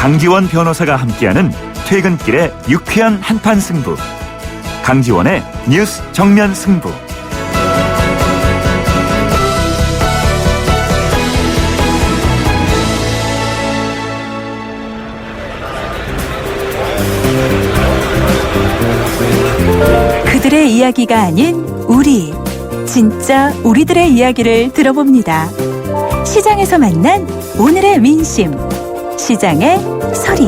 강지원 변호사가 함께하는 퇴근길의 유쾌한 한판 승부. 강지원의 뉴스 정면 승부. 그들의 이야기가 아닌 우리, 진짜 우리들의 이야기를 들어봅니다. 시장에서 만난 오늘의 민심, 시장의 소리.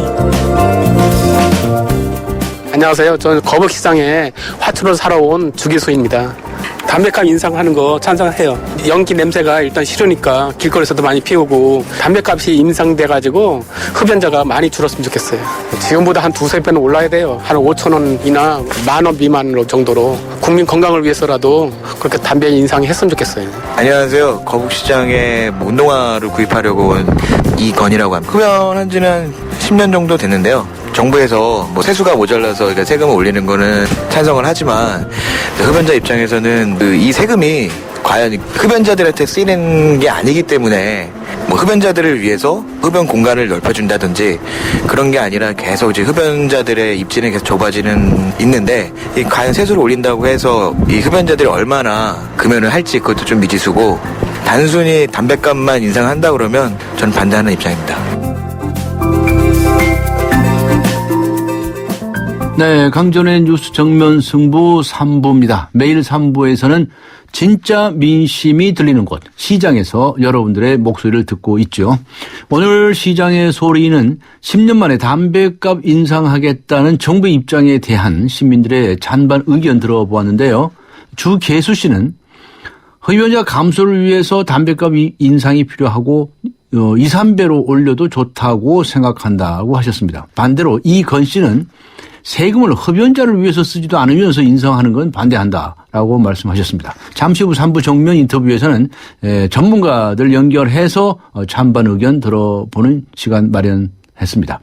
안녕하세요. 저는 거북시장에 화초를 사러 온 주기수입니다. 담배값 인상하는 거 찬성해요. 연기 냄새가 일단 싫으니까 길거리에서도 많이 피우고 담배값이 인상돼가지고 흡연자가 많이 줄었으면 좋겠어요. 지금보다 한 두세 배는 올라야 돼요. 한 5천 원이나 10,000원 미만 정도로 국민 건강을 위해서라도 그렇게 담배 인상했으면 좋겠어요. 안녕하세요. 거북시장에 운동화를 구입하려고 온 이건이라고 합니다. 흡연한 지는 한 10년 정도 됐는데요. 정부에서 세수가 모자라서 세금을 올리는 거는 찬성을 하지만 흡연자 입장에서는 이 세금이 과연 흡연자들한테 쓰이는 게 아니기 때문에 흡연자들을 위해서 흡연 공간을 넓혀준다든지 그런 게 아니라 계속 이제 흡연자들의 입지는 계속 좁아지는 있는데 과연 세수를 올린다고 해서 이 흡연자들이 얼마나 금연을 할지 그것도 좀 미지수고 단순히 담배값만 인상한다 그러면 저는 반대하는 입장입니다. 네, 강전의 뉴스 정면 승부 3부입니다. 매일 3부에서는 진짜 민심이 들리는 곳, 시장에서 여러분들의 목소리를 듣고 있죠. 오늘 시장의 소리는 10년 만에 담배값 인상하겠다는 정부 입장에 대한 시민들의 찬반 의견 들어보았는데요. 주계수 씨는 흡연자 감소를 위해서 담배값 인상이 필요하고 2, 3배로 올려도 좋다고 생각한다고 하셨습니다. 반대로 이건 씨는 세금을 흡연자를 위해서 쓰지도 않으면서 인상하는 건 반대한다라고 말씀하셨습니다. 잠시 후 3부 정면 인터뷰에서는 전문가들 연결해서 찬반 의견 들어보는 시간 마련했습니다.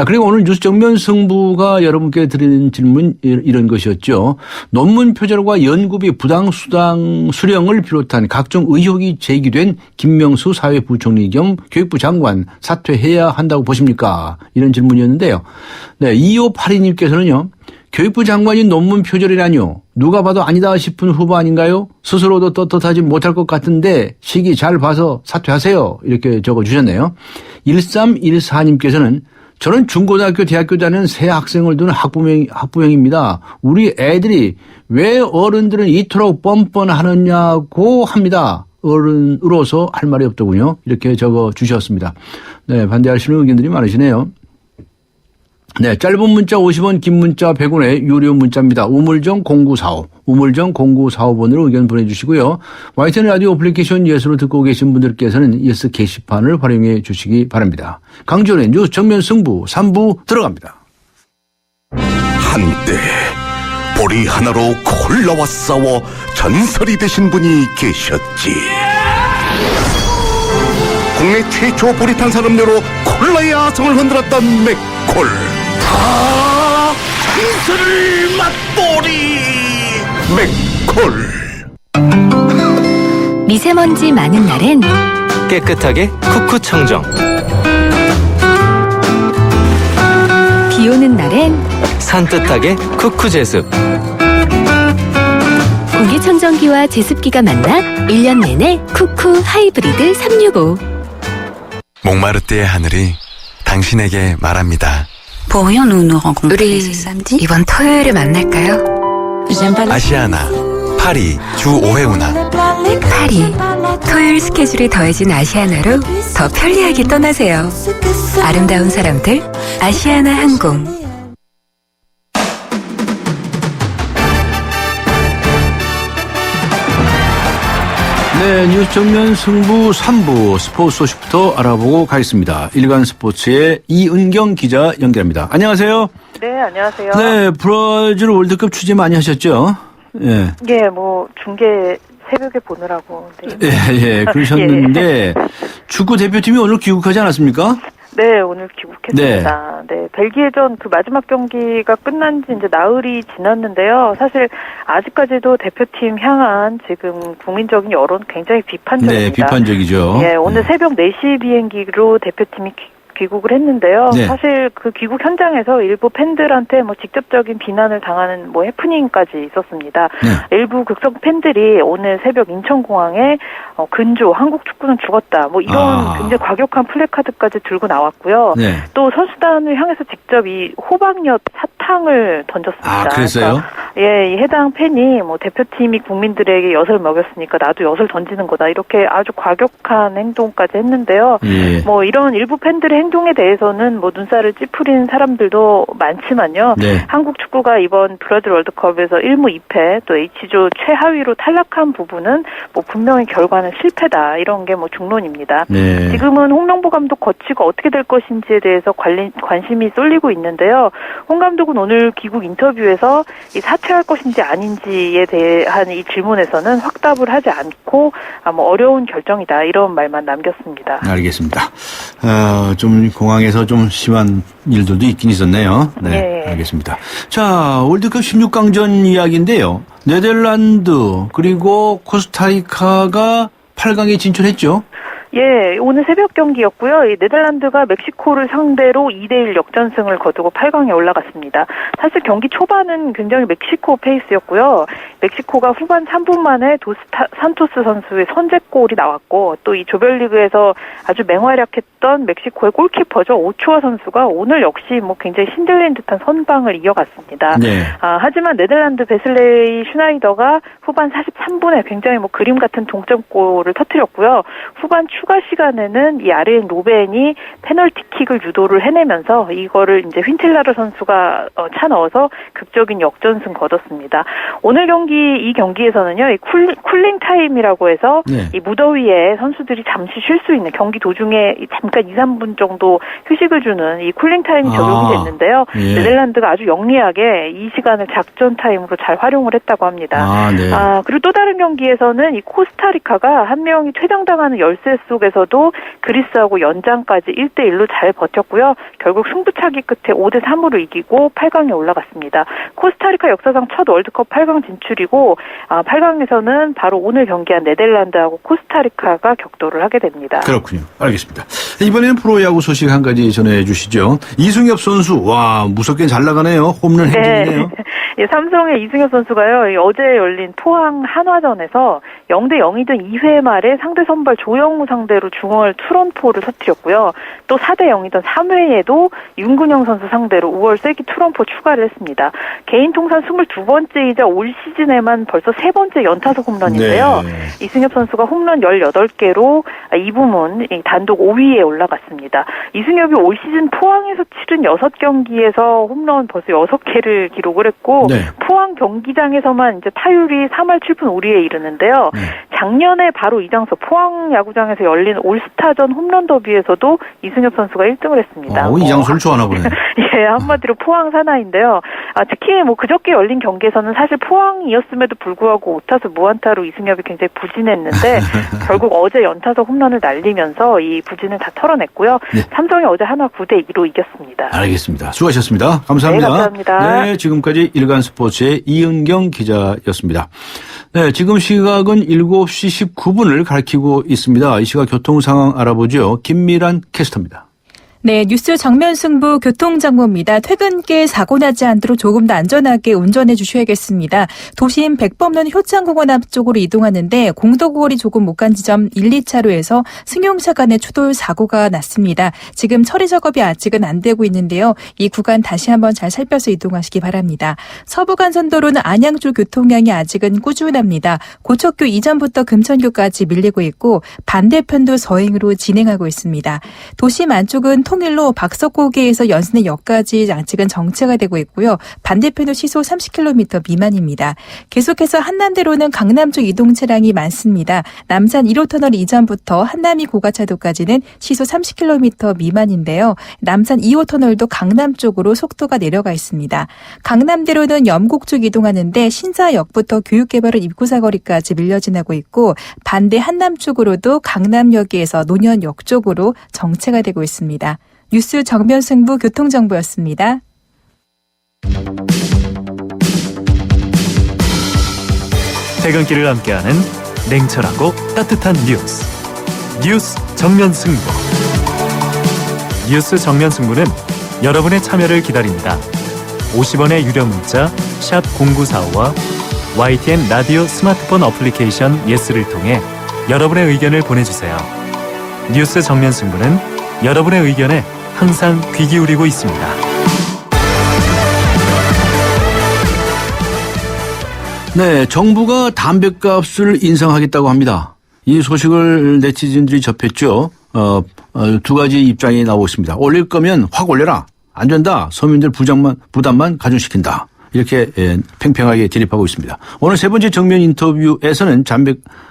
그리고 오늘 뉴스 정면 승부가 여러분께 드리는 질문 이런 것이었죠. 논문 표절과 연구비 부당수당 수령을 비롯한 각종 의혹이 제기된 김명수 사회부총리 겸 교육부 장관 사퇴해야 한다고 보십니까? 이런 질문이었는데요. 네, 2582님께서는요. 교육부 장관이 논문 표절이라뇨. 누가 봐도 아니다 싶은 후보 아닌가요? 스스로도 떳떳하지 못할 것 같은데 시기 잘 봐서 사퇴하세요. 이렇게 적어주셨네요. 1314님께서는 저는 중고등학교, 대학교 다니는 새 학생을 둔 학부형입니다. 우리 애들이 왜 어른들은 이토록 뻔뻔하느냐고 합니다. 어른으로서 할 말이 없더군요. 이렇게 적어주셨습니다. 네, 반대하시는 의견들이 많으시네요. 네, 짧은 문자 50원, 긴 문자 100원의 유료 문자입니다. 우물정 0945, 우물정 0945번으로 의견 보내주시고요. YTN 라디오 어플리케이션 예스로 듣고 계신 분들께서는 예스 게시판을 활용해 주시기 바랍니다. 강지원의 뉴스 정면 승부 3부 들어갑니다. 한때 보리 하나로 콜라와 싸워 전설이 되신 분이 계셨지. 국내 최초 보리 탄산음료로 콜라의 아성을 흔들었던 맥콜. 다 전설을 맛보리 맥콜. 미세먼지 많은 날엔 깨끗하게 쿠쿠 청정, 비 오는 날엔 산뜻하게 쿠쿠 제습. 공기청정기와 제습기가 만나 1년 내내 쿠쿠 하이브리드 365. 몽마르트의 하늘이 당신에게 말합니다. 우리 이번 토요일에 만날까요? 아시아나 파리 주 5회 운항. 파리, 토요일 스케줄이 더해진 아시아나로 더 편리하게 떠나세요. 아름다운 사람들, 아시아나 항공. 네, 뉴스 정면 승부 3부 스포츠 소식부터 알아보고 가겠습니다. 일간 스포츠의 이은경 기자 연결합니다. 안녕하세요. 네, 안녕하세요. 네, 브라질 월드컵 취재 많이 하셨죠? 예. 예, 중계 새벽에 보느라고. 네. 예, 그러셨는데 축구 대표팀이 오늘 귀국하지 않았습니까? 네, 오늘 귀국했습니다. 네, 벨기에전 그 마지막 경기가 끝난 지 이제 나흘이 지났는데요. 사실 아직까지도 대표팀 향한 지금 국민적인 여론 굉장히 비판적입니다. 네, 비판적이죠. 예, 오늘 새벽 4시 비행기로 대표팀이 귀국을 했는데요. 네. 사실 그 귀국 현장에서 일부 팬들한테 뭐 직접적인 비난을 당하는 뭐 해프닝까지 있었습니다. 네. 일부 극성 팬들이 오늘 새벽 인천공항에 근조 한국 축구는 죽었다 뭐 이런 굉장히 과격한 플래카드까지 들고 나왔고요. 네. 또 선수단을 향해서 직접 이 호박엿 사탕을 던졌습니다. 아, 그랬어요? 그러니까 예, 이 해당 팬이 뭐 대표팀이 국민들에게 엿을 먹였으니까 나도 엿을 던지는 거다 이렇게 아주 과격한 행동까지 했는데요. 예. 뭐 이런 일부 팬들의 행동에 대해서는 뭐 눈살을 찌푸린 사람들도 많지만요. 네. 한국 축구가 이번 브라질 월드컵에서 1무 2패 또 H조 최하위로 탈락한 부분은 뭐 분명히 결과는 실패다 이런 게 뭐 중론입니다. 네. 지금은 홍명보 감독 거치가 어떻게 될 것인지에 대해서 관심이 쏠리고 있는데요. 홍 감독은 오늘 귀국 인터뷰에서 이 사퇴할 것인지 아닌지에 대한 이 질문에서는 확답을 하지 않고 뭐 어려운 결정이다 이런 말만 남겼습니다. 알겠습니다. 좀 공항에서 좀 심한 일들도 있긴 있었네요. 네, 네. 알겠습니다. 자, 월드컵 16강전 이야기인데요. 네덜란드 그리고 코스타리카가 8강에 진출했죠. 예, 오늘 새벽 경기였고요. 이 네덜란드가 멕시코를 상대로 2대1 역전승을 거두고 8강에 올라갔습니다. 사실 경기 초반은 굉장히 멕시코 페이스였고요. 멕시코가 후반 3분 만에 산토스 선수의 선제골이 나왔고 또 이 조별리그에서 아주 맹활약했던 멕시코의 골키퍼죠. 오초아 선수가 오늘 역시 뭐 굉장히 신들린 듯한 선방을 이어갔습니다. 네. 하지만 네덜란드 베슬레이 슈나이더가 후반 43분에 굉장히 뭐 그림 같은 동점골을 터뜨렸고요. 후반 추가 시간에는 이 아르헨 로벤이 페널티킥을 유도를 해내면서 이거를 이제 휜틸라르 선수가 차 넣어서 극적인 역전승 거뒀습니다. 오늘 이 경기에서는요, 이 쿨링 타임이라고 해서 네. 이 무더위에 선수들이 잠시 쉴 수 있는 경기 도중에 잠깐 2, 3분 정도 휴식을 주는 이 쿨링 타임이 적용이 됐는데요. 예. 네덜란드가 아주 영리하게 이 시간을 작전 타임으로 잘 활용을 했다고 합니다. 네. 그리고 또 다른 경기에서는 이 코스타리카가 한 명이 퇴장당하는 열세 속에서도 그리스하고 연장까지 1대1로 잘 버텼고요. 결국 승부차기 끝에 5대3으로 이기고 8강에 올라갔습니다. 코스타리카 역사상 첫 월드컵 8강 진출이고 8강에서는 바로 오늘 경기한 네덜란드하고 코스타리카가 격돌을 하게 됩니다. 그렇군요. 알겠습니다. 이번에는 프로야구 소식 한 가지 전해 주시죠. 이승엽 선수, 와, 무섭게 잘 나가네요. 홈런 행진이네요. 예, 삼성의 이승엽 선수가요, 어제 열린 포항 한화전에서 0대0이던 2회 말에 상대 선발 조영우 상대로 중월 투런포를 터뜨렸고요. 또 4대0이던 3회에도 윤근영 선수 상대로 5월 세기 투런포 추가를 했습니다. 개인 통산 22번째이자 올 시즌에만 벌써 3번째 연타석 홈런인데요. 네. 이승엽 선수가 홈런 18개로 이 부문 단독 5위에 올라갔습니다. 이승엽이 올 시즌 포항에서 치른 6경기에서 홈런 벌써 6개를 기록을 했고 네. 포항 경기장에서만 이제 타율이 3할 7분 5리에 이르는데요. 네. 작년에 바로 이 장소 포항 야구장에서 열린 올스타전 홈런 더비에서도 이승엽 선수가 1등을 했습니다. 이 장소를 좋아하나 보네. 예, 한마디로 포항 사나인데요. 특히 뭐 그저께 열린 경기에서는 사실 포항이었음에도 불구하고 5타수 무안타로 이승엽이 굉장히 부진했는데 결국 어제 연타석 홈런을 날리면서 이 부진을 다 털어냈고요. 네. 삼성이 어제 하나 9대2로 이겼습니다. 알겠습니다. 수고하셨습니다. 감사합니다. 네, 감사합니다. 네, 지금까지 일간스포츠의 이은경 기자였습니다. 네, 지금 시각은 7시 19분을 가리키고 있습니다. 이 시각 교통 상황 알아보죠. 김미란 캐스터입니다. 네, 뉴스 정면 승부 교통정보입니다. 퇴근길 사고 나지 않도록 조금 더 안전하게 운전해 주셔야겠습니다. 도심 백범로는 효창공원 앞쪽으로 이동하는데 공도구월이 조금 못 간 지점 1, 2차로에서 승용차 간의 추돌 사고가 났습니다. 지금 처리 작업이 아직은 안 되고 있는데요. 이 구간 다시 한번 잘 살펴서 이동하시기 바랍니다. 서부간선도로는 안양 쪽 교통량이 아직은 꾸준합니다. 고척교 이전부터 금천교까지 밀리고 있고 반대편도 서행으로 진행하고 있습니다. 도심 안쪽은 통일로 박석고개에서 연신내역까지 아직은 정체가 되고 있고요. 반대편도 시속 30km 미만입니다. 계속해서 한남대로는 강남 쪽 이동 차량이 많습니다. 남산 1호 터널 이전부터 한남이 고가차도까지는 시속 30km 미만인데요. 남산 2호 터널도 강남 쪽으로 속도가 내려가 있습니다. 강남대로는 염곡 쪽 이동하는데 신사역부터 교육개발을 입구사거리까지 밀려 지나고 있고 반대 한남 쪽으로도 강남역에서 논현역 쪽으로 정체가 되고 있습니다. 뉴스 정면 승부 교통정보였습니다. 퇴근길을 함께하는 냉철하고 따뜻한 뉴스 정면 승부. 뉴스 정면 승부는 여러분의 참여를 기다립니다. 50원의 유료 문자 샵 0945와 YTN 라디오 스마트폰 어플리케이션 예스를 통해 여러분의 의견을 보내주세요. 뉴스 정면 승부는 여러분의 의견에 항상 귀 기울이고 있습니다. 네, 정부가 담배값을 인상하겠다고 합니다. 이 소식을 네티즌들이 접했죠. 두 가지 입장이 나오고 있습니다. 올릴 거면 확 올려라. 안 된다. 서민들 부담만 가중시킨다. 이렇게 팽팽하게 진입하고 있습니다. 오늘 세 번째 정면 인터뷰에서는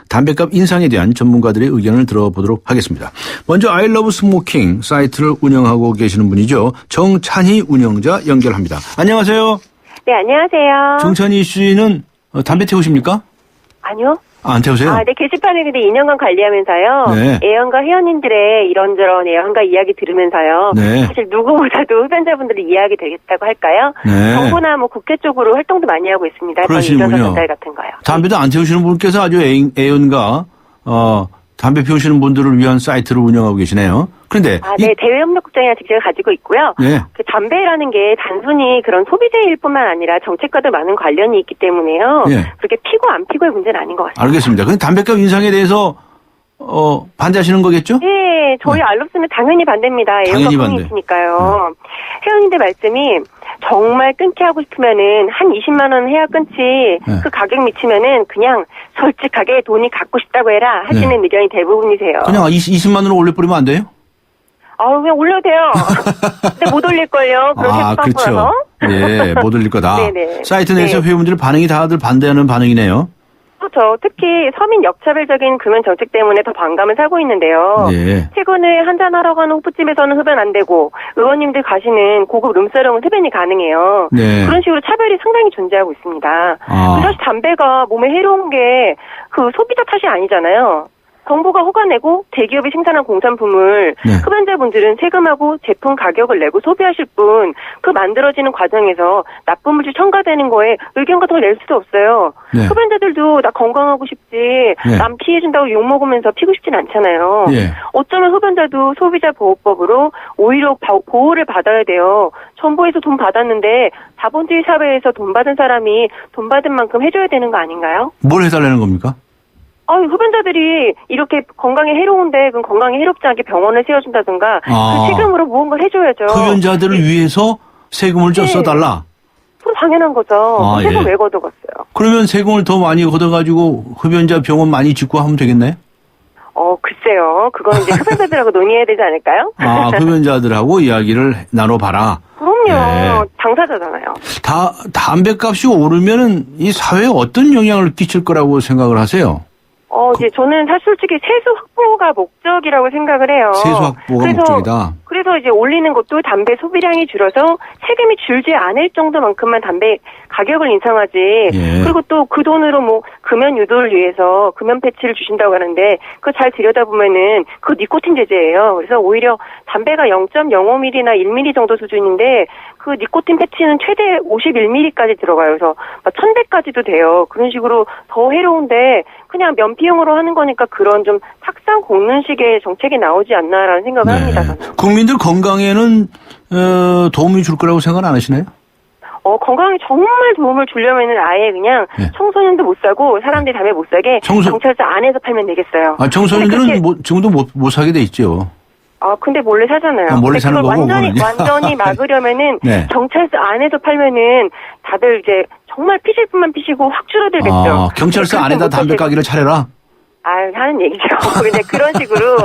담배값 인상에 대한 전문가들의 의견을 들어보도록 하겠습니다. 먼저 I Love Smoking 사이트를 운영하고 계시는 분이죠. 정찬희 운영자 연결합니다. 안녕하세요. 네, 안녕하세요. 정찬희 씨는 담배 태우십니까? 아니요. 안 태우세요? 네, 게시판을 근데 2년간 관리하면서요. 네. 애연가 회원님들의 이런저런 애연가 이야기 들으면서요. 네. 사실 누구보다도 흡연자분들이 이해하게 되겠다고 할까요? 네. 정부나 뭐 국회 쪽으로 활동도 많이 하고 있습니다. 그러시군요. 이런저 전달 같은 거요. 담배도 안 태우시는 분께서 아주 애연가 담배 피우시는 분들을 위한 사이트를 운영하고 계시네요. 그런데 네, 대외협력국장이라는 직책을 가지고 있고요. 네. 그 담배라는 게 단순히 그런 소비재일 뿐만 아니라 정책과도 많은 관련이 있기 때문에요. 네. 그렇게 피고 안 피고의 문제는 아닌 것 같습니다. 알겠습니다. 근데 담배값 인상에 대해서 반대하시는 거겠죠? 네, 저희 알롭스는 당연히 반대입니다. 당연히 애연가 반대. 있으니까요. 회원님들 말씀이 정말 끊게 하고 싶으면은 한 20만 원 해야 끊지. 네. 그 가격 미치면은 그냥 솔직하게 돈이 갖고 싶다고 해라 하시는 네. 의견이 대부분이세요. 그냥 20만 원으로 올려버리면 안 돼요? 그냥 올려도 돼요. 근데 못 올릴걸요. 그렇게 그렇죠. 예, 못 올릴 거다. 네네. 사이트 내에서 네. 회원분들 반응이 다들 반대하는 반응이네요. 그렇죠. 특히 서민 역차별적인 금연 정책 때문에 더 반감을 사고 있는데요. 네. 최근에 한잔하러 가는 호프집에서는 흡연 안 되고 의원님들 가시는 고급 룸사롱은 흡연이 가능해요. 네. 그런 식으로 차별이 상당히 존재하고 있습니다. 사실 담배가 몸에 해로운 게 그 소비자 탓이 아니잖아요. 정부가 허가 내고 대기업이 생산한 공산품을 네. 흡연자분들은 세금하고 제품 가격을 내고 소비하실 뿐 그 만들어지는 과정에서 나쁜 물질 첨가되는 거에 의견 같은 걸 낼 수도 없어요. 네. 흡연자들도 나 건강하고 싶지 네. 남 피해준다고 욕먹으면서 피고 싶진 않잖아요. 예. 어쩌면 흡연자도 소비자보호법으로 오히려 보호를 받아야 돼요. 정부에서 돈 받았는데 자본주의 사회에서 돈 받은 사람이 돈 받은 만큼 해줘야 되는 거 아닌가요? 뭘 해달라는 겁니까? 흡연자들이 이렇게 건강에 해로운데 그 건강에 해롭지 않게 병원을 세워준다든가 그 세금으로 무언가를 해줘야죠. 흡연자들을 위해서 세금을 좀 네. 써달라? 그럼 당연한 거죠. 세금 예. 왜 걷어갔어요? 그러면 세금을 더 많이 걷어가지고 흡연자 병원 많이 짓고 하면 되겠네? 글쎄요. 그건 이제 흡연자들하고 논의해야 되지 않을까요? 흡연자들하고 이야기를 나눠봐라. 그럼요. 당사자잖아요. 담배값이 오르면은 이 사회에 어떤 영향을 끼칠 거라고 생각을 하세요? 이제 저는 사실 솔직히 세수 확보가 목적이라고 생각을 해요. 세수 확보가 목적이다. 그래서 이제 올리는 것도 담배 소비량이 줄어서 세금이 줄지 않을 정도만큼만 담배 가격을 인상하지. 예. 그리고 또 그 돈으로 뭐 금연 유도를 위해서 금연 패치를 주신다고 하는데 그거 잘 들여다보면은 그 니코틴 제제예요. 그래서 오히려 담배가 0.05mm나 1mm 정도 수준인데 그 니코틴 패치는 최대 51mm까지 들어가요. 그래서 1000대까지도 돼요. 그런 식으로 더 해로운데 그냥 면피용으로 하는 거니까 그런 좀 탁상 곤는식의 정책이 나오지 않나라는 생각을 합니다. 저는. 국민들 건강에는 도움이 줄 거라고 생각 안 하시나요? 건강에 정말 도움을 주려면은 아예 그냥 청소년도 못 사고 사람들이 담배 못 사게 경찰서 안에서 팔면 되겠어요. 청소년들은 지금도 못 사게 돼 있죠. 근데 몰래 사잖아요. 몰래 사는 거고. 완전히 막으려면은 네. 경찰서 안에서 팔면은 다들 이제 정말 피실 분만 피시고 확 줄어들겠죠. 경찰서 안에다 담배 가게를 차려라? 하는 얘기죠. 근데 그런 식으로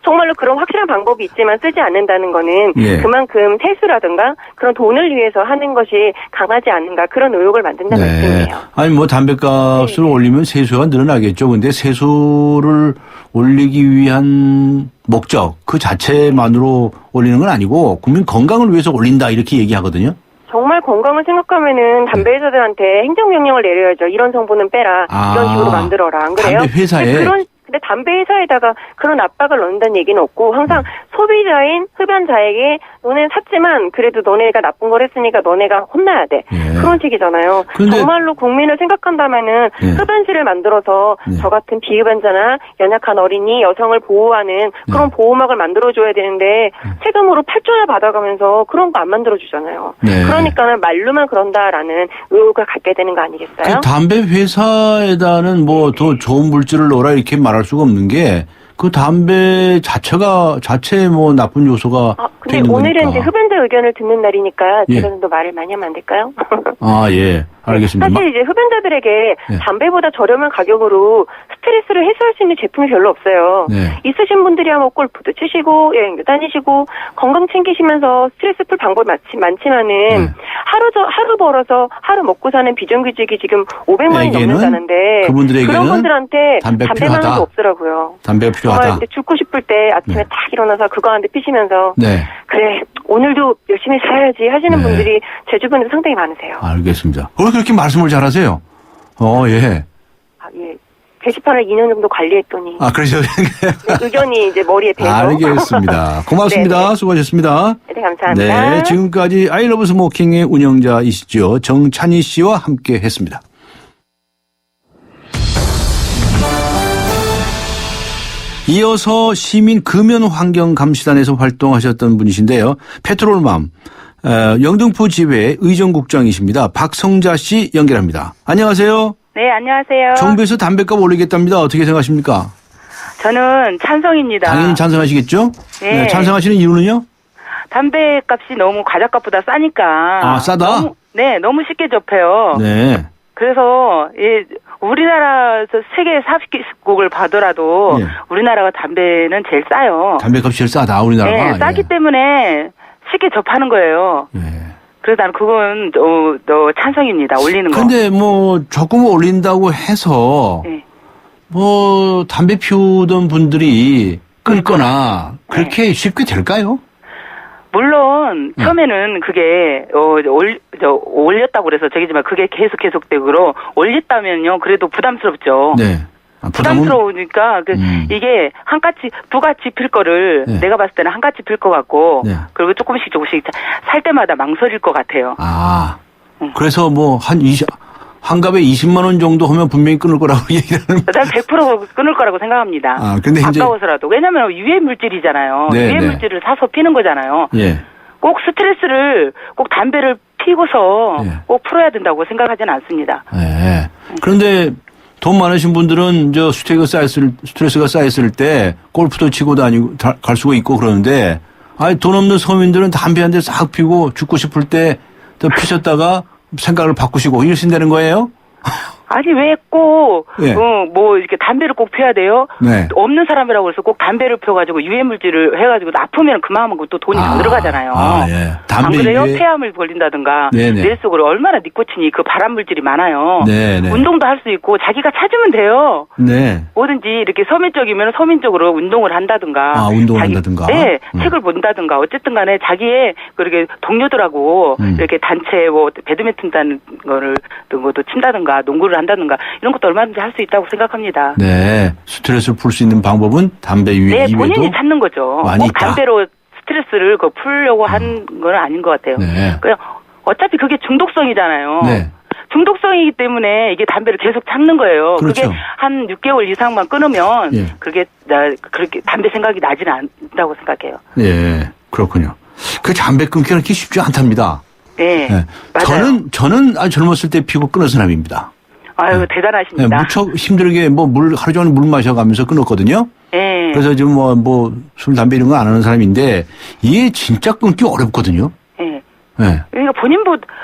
정말로 그런 확실한 방법이 있지만 쓰지 않는다는 거는 그만큼 세수라든가 그런 돈을 위해서 하는 것이 강하지 않는가 그런 의혹을 만든다는 말씀이에요. 아니 뭐 담배값을 올리면 세수가 늘어나겠죠. 근데 세수를 올리기 위한 목적 그 자체만으로 올리는 건 아니고 국민 건강을 위해서 올린다 이렇게 얘기하거든요. 정말 건강을 생각하면은 담배 회사들한테 행정명령을 내려야죠. 이런 성분은 빼라. 이런 식으로 만들어라. 안 그래요? 담배 회사에. 근데 담배 회사에다가 그런 압박을 넣는다는 얘기는 없고 항상 소비자인 흡연자에게 너네 샀지만 그래도 너네가 나쁜 걸 했으니까 너네가 혼나야 돼. 예. 그런 식이잖아요. 근데- 정말로 국민을 생각한다면은 예. 흡연실을 만들어서 예. 저 같은 비흡연자나 연약한 어린이, 여성을 보호하는 그런 보호막을 만들어줘야 되는데 세금으로 8조나 받아가면서 그런 거 안 만들어주잖아요. 네. 그러니까는 말로만 그런다라는 의혹을 갖게 되는 거 아니겠어요? 그 담배 회사에다는 뭐 더 좋은 물질을 넣어라 이렇게 말할 수가 없는 게 그 담배 자체에 뭐 나쁜 요소가 근데 돼 있는 오늘은 거니까. 이제 흡연자 의견을 듣는 날이니까 예. 제가 좀 더 말을 많이 하면 안 될까요? 아, 예. 알겠습니다. 사실 이제 흡연자들에게 예. 담배보다 저렴한 가격으로 스트레스를 해소할 수 있는 제품이 별로 없어요. 네. 있으신 분들이야 뭐 골프도 치시고 여행도 다니시고 건강 챙기시면서 스트레스 풀 방법이 많지만은 하루 벌어서 하루 먹고 사는 비정규직이 지금 500만이 에게는 넘는다는데 그분들에게는 그런 분들한테 담배가 담배만한 필요하다. 게 없더라고요. 담배가 필요하다. 정말 이제 죽고 싶을 때 아침에 네. 딱 일어나서 그거 한 대 피시면서 네. 그래 오늘도 열심히 살아야지 하시는 네. 분들이 제 주변에 상당히 많으세요. 알겠습니다. 왜 그렇게 말씀을 잘하세요? 예. 예. 게시판을 2년 정도 관리했더니 아, 그러죠. 의견이 이제 머리에 배서. 알겠습니다. 고맙습니다. 네. 수고하셨습니다. 네, 감사합니다. 네, 지금까지 아이러브 스모킹의 운영자이시죠. 정찬희 씨와 함께 했습니다. 이어서 시민 금연환경감시단에서 활동하셨던 분이신데요. 페트롤맘 영등포 지회 의정국장이십니다. 박성자 씨 연결합니다. 안녕하세요. 네, 안녕하세요. 정부에서 담배값 올리겠답니다. 어떻게 생각하십니까? 저는 찬성입니다. 당연히 찬성하시겠죠? 네. 찬성하시는 이유는요? 담배값이 너무 과자값보다 싸니까. 아, 싸다? 너무 쉽게 접해요. 네. 그래서 우리나라에서 세계 40개국을 봐더라도 예. 우리나라가 담배는 제일 싸요. 담배값이 제일 싸다, 우리나라가. 네, 싸기 때문에 쉽게 접하는 거예요. 그래서 나는 그건 찬성입니다. 올리는 거. 근데 뭐 조금 올린다고 해서 네. 뭐 담배 피우던 분들이 끊거나 그렇게 쉽게 될까요? 물론 처음에는 그게 올렸다고 그래서 저기지만 그게 계속되고 올렸다면요 그래도 부담스럽죠. 네. 부담스러우니까 이게 두 가지 필 거를 네. 내가 봤을 때는 한 가지 필 것 같고 네. 그리고 조금씩 살 때마다 망설일 것 같아요. 아, 그래서 뭐 한 갑에 20만 원 정도 하면 분명히 끊을 거라고 얘기를 하는. 난 100% 끊을 거라고 생각합니다. 아, 근데 이제 아까워서라도. 왜냐면 유해 물질이잖아요. 네, 유해 네. 물질을 사서 피는 거잖아요. 예. 꼭 스트레스를 꼭 담배를 피고서 예. 꼭 풀어야 된다고 생각하지는 않습니다. 예. 그런데 돈 많으신 분들은 스트레스가 쌓였을 때 골프도 치고 다니고 갈 수가 있고 그러는데 돈 없는 서민들은 담배 한 대 싹 피고 죽고 싶을 때 또 피셨다가 생각을 바꾸시고 이러신다는 거예요? 아니 왜 꼭 예. 이렇게 담배를 꼭 피워야 돼요? 네. 없는 사람이라고 해서 꼭 담배를 피워가지고 유해 물질을 해가지고 아프면 그만하면 또 돈이 더 들어가잖아요. 예. 안 담배 그래요? 유해. 폐암을 걸린다든가 네네. 뇌 속으로 얼마나 니코틴이 그 발암 물질이 많아요. 네네. 운동도 할 수 있고 자기가 찾으면 돼요. 네. 뭐든지 이렇게 서민적이면 서민적으로 운동을 한다든가. 운동을 한다든가. 네, 책을 본다든가 어쨌든 간에 자기의 그렇게 동료들하고 이렇게 단체 배드민턴 다는 거를 것도 친다든가 농구를 한다든가 이런 것도 얼마든지 할 수 있다고 생각합니다. 네. 스트레스를 풀 수 있는 방법은 담배 유해 네, 본인이 찾는 거죠. 많이 꼭 있다. 담배로 스트레스를 풀려고 한 건 아닌 것 같아요. 네. 그냥 어차피 그게 중독성이잖아요. 네. 중독성이기 때문에 이게 담배를 계속 찾는 거예요. 그렇죠. 그게 한 6개월 이상만 끊으면 예. 그렇게 담배 생각이 나지는 않다고 생각해요. 예. 그렇군요. 그 담배 끊기는 그렇게 쉽지 않답니다. 네. 네. 맞아요. 저는 아주 젊었을 때 피고 끊은 사람입니다. 아유, 네, 대단하십니다. 무척 힘들게 하루 종일 물 마셔가면서 끊었거든요. 네. 그래서 지금 술, 담배 이런 거 안 하는 사람인데 이게 진짜 끊기 어렵거든요. 네. 네. 그러니까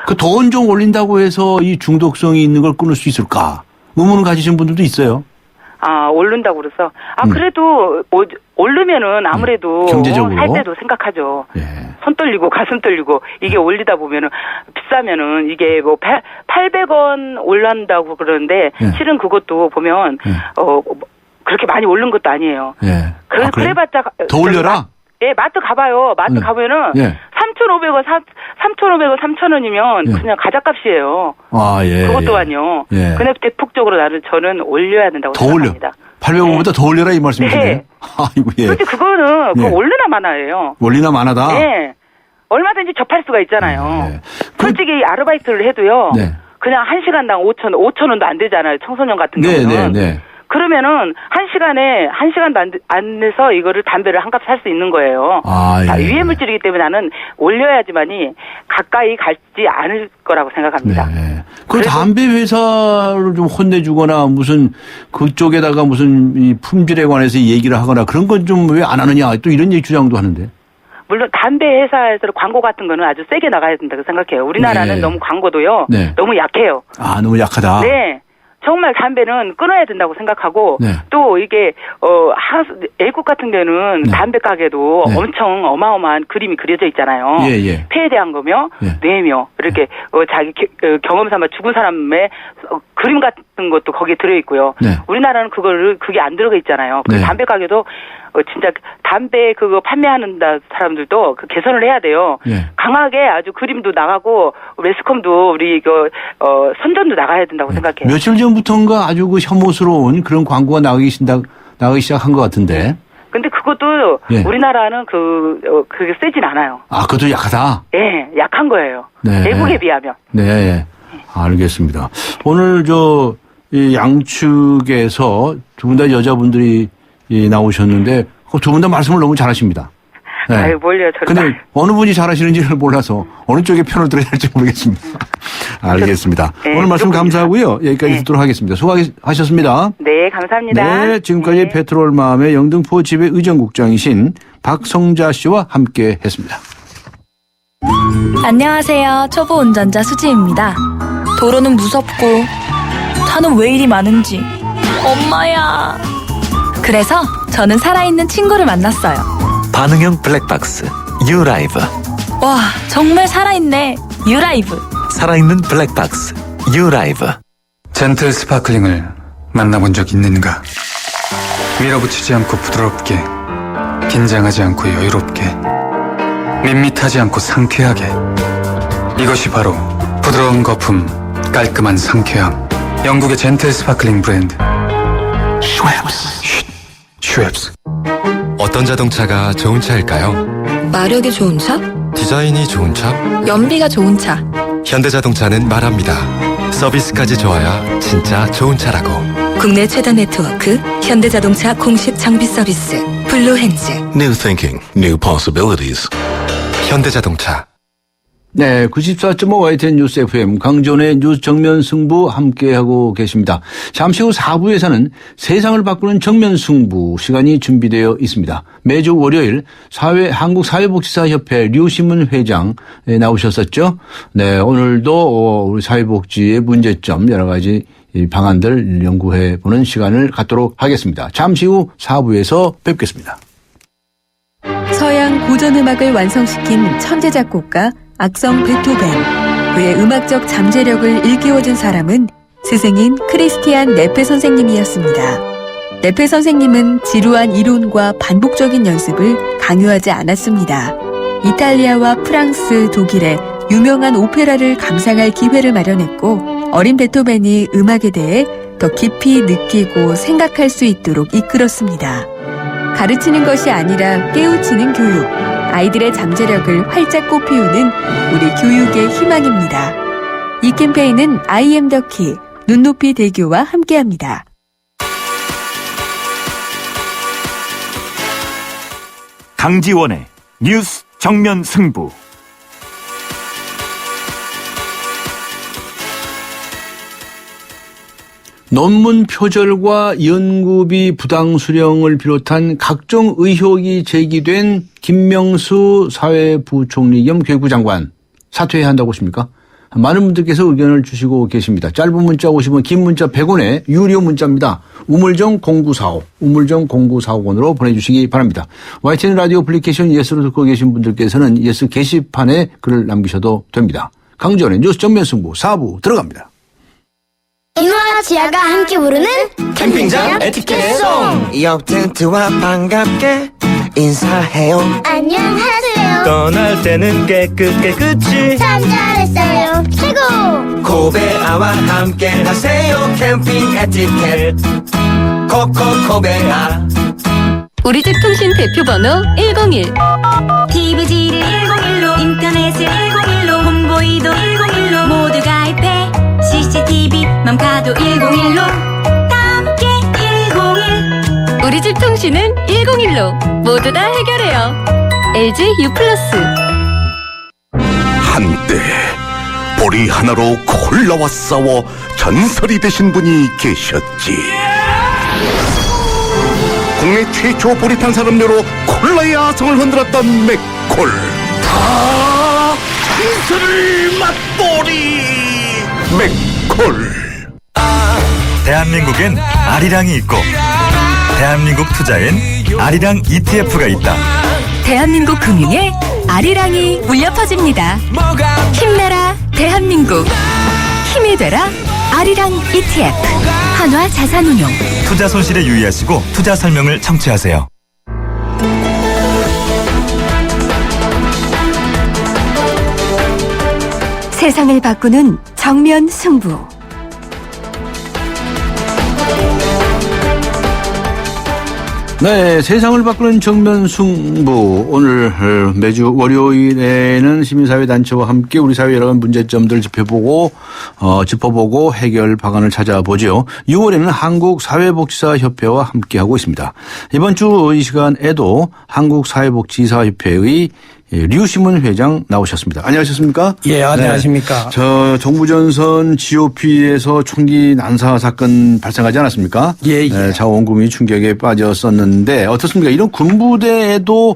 그 돈 좀 올린다고 해서 이 중독성이 있는 걸 끊을 수 있을까? 의문을 가지신 분들도 있어요. 오른다고 그래서. 그래도 오르면은 아무래도 경제적으로. 살 때도 생각하죠. 예. 손 떨리고 가슴 떨리고 이게 올리다 보면은 비싸면은 이게 800원 올란다고 그러는데 예. 실은 그것도 보면 그렇게 많이 오른 것도 아니에요. 예. 그래서 그래요? 그래봤자 더 올려라? 예, 마트 가봐요. 마트 가면은 예. 3,500원, 3,500원, 3,000원이면 그냥 가자값이에요. 예. 그것 또한요. 예. 근데 대폭적으로 저는 올려야 된다고 더 올려. 생각합니다. 800원보다 더 올려라 이 말씀이시네요. 네. 아이고, 예. 솔직히 그거는 예. 원리나 마나예요. 원리나 마나다? 네. 얼마든지 접할 수가 있잖아요. 네. 솔직히 아르바이트를 해도요. 네. 그냥 1시간당 5,000원도 안 되잖아요. 청소년 같은 경우는. 네. 그러면은 1시간도 안 내서 이거를 담배를 한 갑 살 수 있는 거예요. 예. 유해 물질이기 때문에 나는 올려야지만이 가까이 갈지 않을 거라고 생각합니다. 네. 그 담배 회사를 좀 혼내주거나 무슨 그쪽에다가 무슨 이 품질에 관해서 얘기를 하거나 그런 건 좀 왜 안 하느냐 또 이런 얘기 주장도 하는데. 물론 담배 회사에서 광고 같은 거는 아주 세게 나가야 된다고 생각해요. 우리나라는 네. 너무 광고도요. 네. 너무 약해요. 아, 너무 약하다. 네. 정말 담배는 끊어야 된다고 생각하고 네. 또 이게 애국 같은 데는 네. 담배 가게도 네. 엄청 어마어마한 그림이 그려져 있잖아요. 예. 폐에 대한 거며 예. 뇌며 이렇게 자기 경험 삼아 죽은 사람의 그림 같은 것도 거기에 들어 있고요. 네. 우리나라는 그게 안 들어가 있잖아요. 그 네. 담배 가게도 진짜 담배 그거 판매하는 사람들도 그 개선을 해야 돼요. 예. 강하게 아주 그림도 나가고 매스컴도 우리 이거 선전도 나가야 된다고 생각해요. 며칠 전부터인가 아주 그 혐오스러운 그런 광고가 나가기 시작한 것 같은데. 근데 그것도 예. 우리나라는 그게 세진 않아요. 아, 그것도 약하다? 예, 약한 거예요. 네. 외국에 비하면. 네. 알겠습니다. 오늘 이 양측에서 두 분 다 여자분들이 나오셨는데 두 분 다 말씀을 너무 잘하십니다. 네. 아유, 뭘요, 저를. 근데 어느 분이 잘하시는지를 몰라서 어느 쪽에 편을 들어야 할지 모르겠습니다. 알겠습니다. 네, 오늘 말씀 감사하고요. 여기까지 듣도록 하겠습니다. 수고하셨습니다. 네, 감사합니다. 네, 지금까지 페트롤맘의 영등포 지회 의정국장이신 박성자 씨와 함께 했습니다. 안녕하세요. 초보 운전자 수지입니다. 도로는 무섭고 차는 왜 이리 많은지 엄마야. 그래서 저는 살아있는 친구를 만났어요. 반응형 블랙박스 유라이브. 와, 정말 살아있네. 유라이브. 살아있는 블랙박스 유라이브. 젠틀 스파클링을 만나본 적 있는가? 밀어붙이지 않고 부드럽게, 긴장하지 않고 여유롭게, 밋밋하지 않고 상쾌하게. 이것이 바로 부드러운 거품, 깔끔한 상쾌함. 영국의 젠틀 스파클링 브랜드 슈엡스. 어떤 자동차가 좋은 차일까요? 마력이 좋은 차? 디자인이 좋은 차? 연비가 좋은 차. 현대자동차는 말합니다. 서비스까지 좋아야 진짜 좋은 차라고. 국내 최다 네트워크 현대자동차 공식 장비 서비스 블루핸즈. New thinking, new possibilities. 현대자동차. 네, 94.5 YTN 뉴스 FM 강전의 뉴스 정면 승부 함께하고 계십니다. 잠시 후 4부에서는 세상을 바꾸는 정면 승부 시간이 준비되어 있습니다. 매주 월요일 한국사회복지사협회 류시문 회장 나오셨었죠. 네, 오늘도 우리 사회복지의 문제점 여러 가지 방안들 연구해보는 시간을 갖도록 하겠습니다. 잠시 후 4부에서 뵙겠습니다. 서양 고전음악을 완성시킨 천재 작곡가 악성 베토벤. 그의 음악적 잠재력을 일깨워준 사람은 스승인 크리스티안 네페 선생님이었습니다. 네페 선생님은 지루한 이론과 반복적인 연습을 강요하지 않았습니다. 이탈리아와 프랑스, 독일의 유명한 오페라를 감상할 기회를 마련했고 어린 베토벤이 음악에 대해 더 깊이 느끼고 생각할 수 있도록 이끌었습니다. 가르치는 것이 아니라 깨우치는 교육. 아이들의 잠재력을 활짝 꽃피우는 우리 교육의 희망입니다. 이 캠페인은 I am the key, 눈높이 대교와 함께합니다. 강지원의 뉴스 정면 승부. 논문 표절과 연구비 부당 수령을 비롯한 각종 의혹이 제기된 김명수 사회부총리 겸 교육부 장관 사퇴해야 한다고 보십니까? 많은 분들께서 의견을 주시고 계십니다. 짧은 문자 50원, 긴 문자 100원에 유료 문자입니다. 우물정 0945번으로 보내주시기 바랍니다. YTN 라디오 애플리케이션 예스로 듣고 계신 분들께서는 예스 게시판에 글을 남기셔도 됩니다. 강지원의 뉴스 정면 승부 4부 들어갑니다. 이노와 지아가 함께 부르는 캠핑장 에티켓송. 옆 텐트와 반갑게 인사해요. 안녕하세요. 떠날 때는 깨끗이 참 잘했어요. 최고. 코베아와 함께 하세요. 캠핑 에티켓 코코코베아. 우리 집 통신 대표 번호 101. TV지를 101로 인터넷을 101로 홈보이도 101로 모두 가입해 CCTV만 봐도 101로 함께 101. 우리 집 통신은 101로 모두 다 해결해요. LG U+. 한때 보리 하나로 콜라와 싸워 전설이 되신 분이 계셨지. 국내 최초 보리 탄산음료로 콜라의 아성을 흔들었던 맥콜. 다 전설을 맛보리 맥콜. 대한민국엔 아리랑이 있고 대한민국 투자엔 아리랑 ETF가 있다. 대한민국 금융에 아리랑이 울려 퍼집니다. 힘내라 대한민국. 힘이 되라 아리랑 ETF. 한화 자산운용. 투자 손실에 유의하시고 투자 설명을 청취하세요. 세상을 바꾸는 정면 승부. 네, 세상을 바꾸는 정면 승부. 오늘 매주 월요일에는 시민사회단체와 함께 우리 사회 여러 가지 문제점들을 짚어보고 해결 방안을 찾아보죠. 6월에는 한국사회복지사협회와 함께하고 있습니다. 이번 주 이 시간에도 한국사회복지사협회의 류시문 회장 나오셨습니다. 안녕하셨습니까? 예, 안녕하십니까? 네. 저 정부 전선 GOP에서 총기 난사 사건 발생하지 않았습니까? 예, 예. 네, 자원금이 충격에 빠졌었는데 어떻습니까? 이런 군부대에도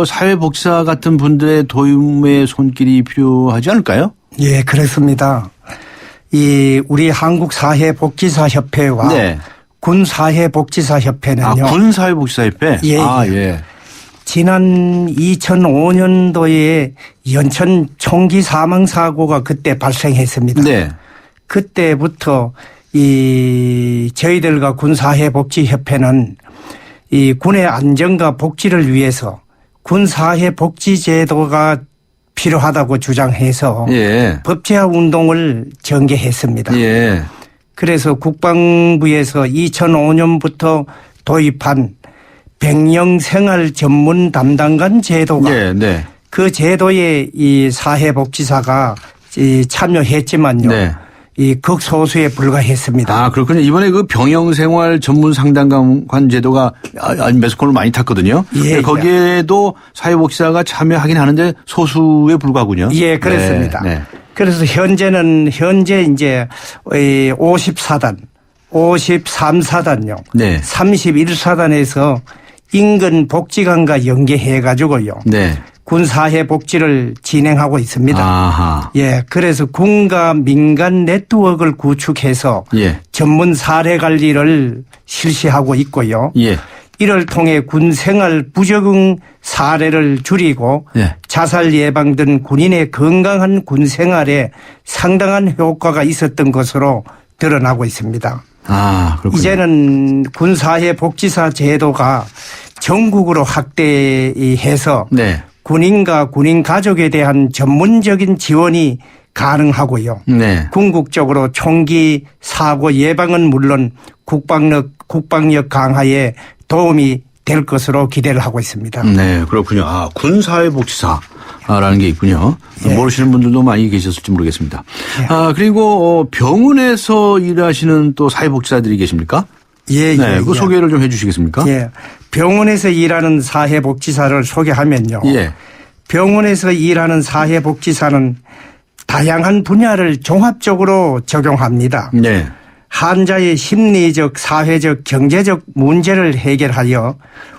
사회복지사 같은 분들의 도움의 손길이 필요하지 않을까요? 예, 그렇습니다. 우리 한국사회복지사협회와 네. 군사회복지사협회는요. 군사회복지사협회? 예, 예. 지난 2005년도에 연천 총기 사망 사고가 그때 발생했습니다. 네. 그때부터 저희들과 군사회복지협회는 이 군의 안전과 복지를 위해서 군사회복지제도가 필요하다고 주장해서 예. 법제화 운동을 전개했습니다. 예. 그래서 국방부에서 2005년부터 도입한 백령 생활 전문 담당관 제도가 네. 그 제도에 이 사회복지사가 참여했지만요. 네. 이 극소수에 불과했습니다. 아, 그렇군요. 이번에 그 병영생활 전문 상담관 제도가 매스콜을 많이 탔거든요. 예, 거기에도 사회복지사가 참여하긴 하는데 소수에 불과하군요. 예, 그렇습니다. 네. 그래서 현재 이제 54단, 53사단요. 네. 31사단에서 인근 복지관과 연계해 가지고요. 네. 군사회 복지를 진행하고 있습니다. 아하. 예, 그래서 군과 민간 네트워크를 구축해서 예. 전문 사례 관리를 실시하고 있고요. 예. 이를 통해 군 생활 부적응 사례를 줄이고 예. 자살 예방 등 군인의 건강한 군 생활에 상당한 효과가 있었던 것으로 드러나고 있습니다. 아, 그렇군요. 이제는 군사회 복지사 제도가 전국으로 확대해서 네. 군인과 군인 가족에 대한 전문적인 지원이 가능하고요. 네. 궁극적으로 총기 사고 예방은 물론 국방력 강화에 도움이 될 것으로 기대를 하고 있습니다. 네, 그렇군요. 아, 군사회복지사라는 게 있군요. 예. 모르시는 분들도 많이 계셨을지 모르겠습니다. 아, 그리고 병원에서 일하시는 또 사회복지사들이 계십니까? 예, 네, 그 소개를 좀 해 주시겠습니까? 예. 병원에서 일하는 사회복지사를 소개하면요. 예. 병원에서 일하는 사회복지사는 다양한 분야를 종합적으로 적용합니다. 네. 환자의 심리적, 사회적, 경제적 문제를 해결하여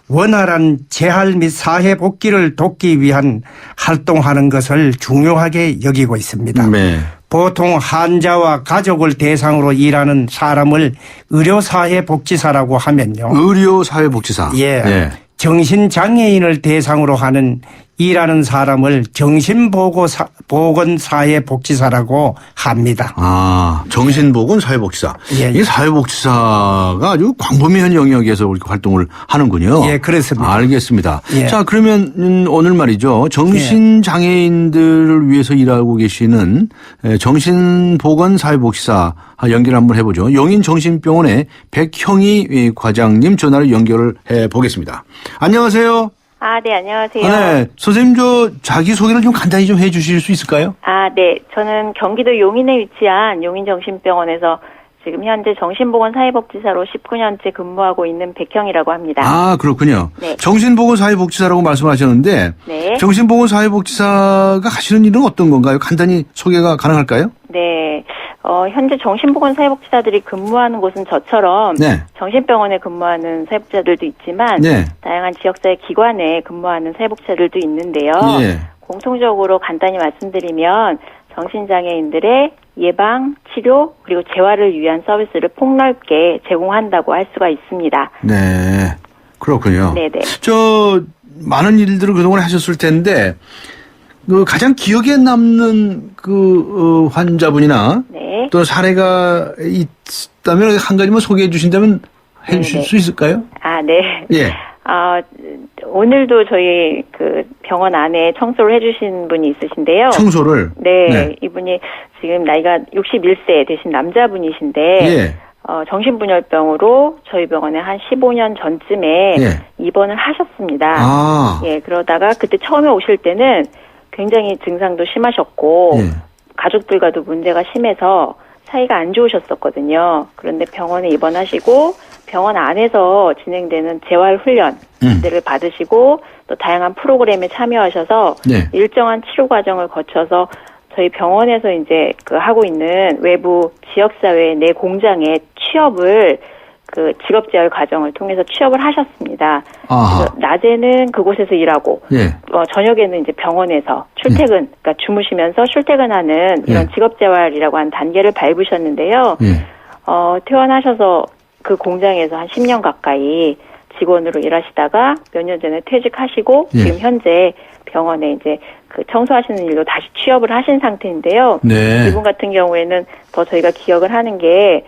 원활한 재활 및 사회 복귀를 돕기 위한 활동하는 것을 중요하게 여기고 있습니다. 네. 보통 환자와 가족을 대상으로 일하는 사람을 의료사회복지사라고 하면요. 의료사회복지사. 예. 네. 정신장애인을 대상으로 하는 일하는 사람을 정신보건사회복지사라고 합니다. 아, 정신보건사회복지사. 예, 예. 이 사회복지사가 아주 광범위한 영역에서 이렇게 활동을 하는군요. 예, 그렇습니다. 알겠습니다. 예. 자, 그러면 오늘 말이죠. 정신장애인들을 위해서 일하고 계시는 정신보건사회복지사 연결을 한번 해보죠. 용인정신병원의 백형희 과장님 전화를 연결을 해보겠습니다. 안녕하세요. 네, 안녕하세요. 네, 선생님 자기소개를 좀 간단히 좀 해 주실 수 있을까요? 네. 저는 경기도 용인에 위치한 용인정신병원에서 지금 현재 정신보건사회복지사로 19년째 근무하고 있는 백형이라고 합니다. 아, 그렇군요. 네. 정신보건사회복지사라고 말씀하셨는데 네. 정신보건사회복지사가 하시는 일은 어떤 건가요? 간단히 소개가 가능할까요? 네. 현재 정신보건사회복지사들이 근무하는 곳은 저처럼 네. 정신병원에 근무하는 사회복지사들도 있지만 네. 다양한 지역사회 기관에 근무하는 사회복지사들도 있는데요. 예. 공통적으로 간단히 말씀드리면 정신장애인들의 예방, 치료, 그리고 재활을 위한 서비스를 폭넓게 제공한다고 할 수가 있습니다. 네. 그렇군요. 네네. 많은 일들을 그동안 하셨을 텐데, 가장 기억에 남는 환자분이나 네. 또 사례가 있다면 한 가지만 소개해 주신다면 해 주실 수 있을까요? 네. 예. 오늘도 저희 병원 안에 청소를 해주신 분이 있으신데요. 청소를? 네. 이분이 지금 나이가 61세 되신 남자분이신데, 예. 정신분열병으로 저희 병원에 한 15년 전쯤에 예. 입원을 하셨습니다. 아. 예, 그러다가 그때 처음에 오실 때는 굉장히 증상도 심하셨고, 가족들과도 문제가 심해서 사이가 안 좋으셨었거든요. 그런데 병원에 입원하시고 병원 안에서 진행되는 재활훈련들을 받으시고 또 다양한 프로그램에 참여하셔서 일정한 치료 과정을 거쳐서 저희 병원에서 이제 하고 있는 외부 지역사회 내 공장에 취업을 직업재활 과정을 통해서 취업을 하셨습니다. 그래서 낮에는 그곳에서 일하고, 저녁에는 이제 병원에서 출퇴근, 그러니까 주무시면서 출퇴근하는 이런 직업재활이라고 하는 단계를 밟으셨는데요. 퇴원하셔서 그 공장에서 한 10년 가까이 직원으로 일하시다가 몇 년 전에 퇴직하시고, 지금 현재 병원에 이제 청소하시는 일로 다시 취업을 하신 상태인데요. 네. 이분 같은 경우에는 더 저희가 기억을 하는 게,